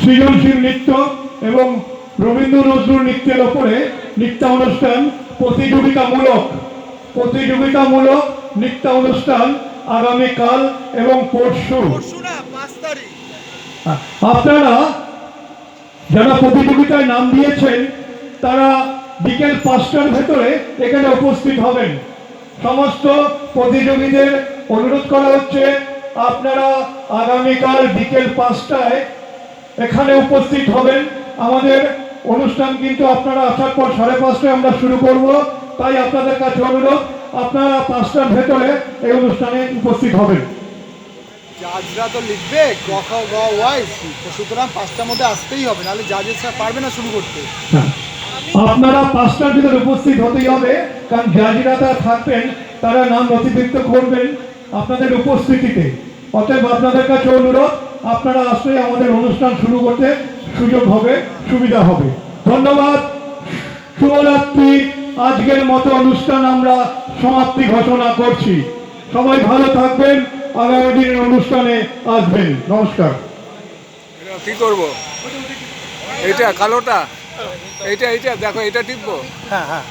সৃজনশীল নৃত্য এবং রবীন্দ্র নজরুল নৃত্যের ওপরে নৃত্যানুষ্ঠান প্রতিযোগিতামূলক নৃত্যানুষ্ঠান আগামীকাল এবং পরশু। আপনারা যারা প্রতিযোগিতায় নাম দিয়েছেন তারা বিকেল 5টার ভেতরে এখানে উপস্থিত হবেন। সমস্ত প্রতিযোগীদের অনুরোধ করা হচ্ছে আপনারা আগামীকাল বিকেল 5টায় এখানে উপস্থিত হবেন। আমাদের অনুষ্ঠান কিন্তু আপনারা আসার পর 5:30টায় আমরা শুরু করব, তাই আপনাদের কাছে অনুরোধ আপনারা 5টার ভেতরে এই অনুষ্ঠানে উপস্থিত হবেন। জাজরা তো লিখবে গ খ গ ওয়াই, সুতরাং 5টার মধ্যে আসতেই হবে, নাহলে জাজেসরা পারবে না শুরু করতে। আপনারা 5টার ভিতরে উপস্থিত হতেই হবে, কারণ জাজরা তারা থাকবেন, তারা নাম নথিভুক্ত করবেন আপনাদের উপস্থিতিতে। অতএব আপনাদের কাছে অনুরোধ আপনারা আসলে আমাদের অনুষ্ঠান শুরু করতে সুযোগ হবে, সুবিধা হবে। ধন্যবাদ। শুভরাত্রি। আজকের মতো অনুষ্ঠান আমরা সমাপ্তি ঘোষণা করছি। সবাই ভালো থাকবেন, আগামী দিনের অনুষ্ঠানে আসবেন। নমস্কার। কি করব? এইটা কালোটা, এইটা দেখো, এটা টিপবো। হ্যাঁ।